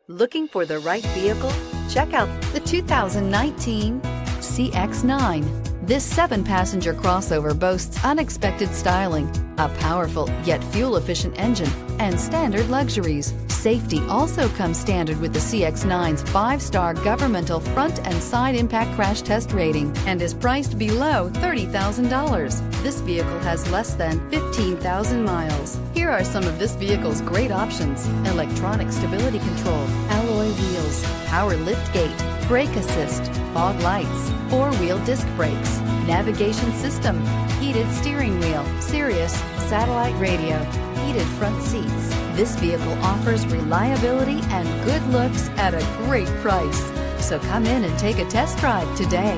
Looking for the right vehicle? Check out the 2019 CX-9. This 7-passenger crossover boasts unexpected styling, a powerful yet fuel-efficient engine, and standard luxuries. Safety also comes standard with the CX-9's 5-star governmental front and side impact crash test rating and is priced below $30,000. This vehicle has less than 15,000 miles. Here are some of this vehicle's great options: electronic stability control, alloy wheels, power liftgate, brake assist, fog lights, 4-wheel disc brakes, navigation system, heated steering wheel, Sirius satellite radio, heated front seats. This vehicle offers reliability and good looks at a great price. So come in and take a test drive today.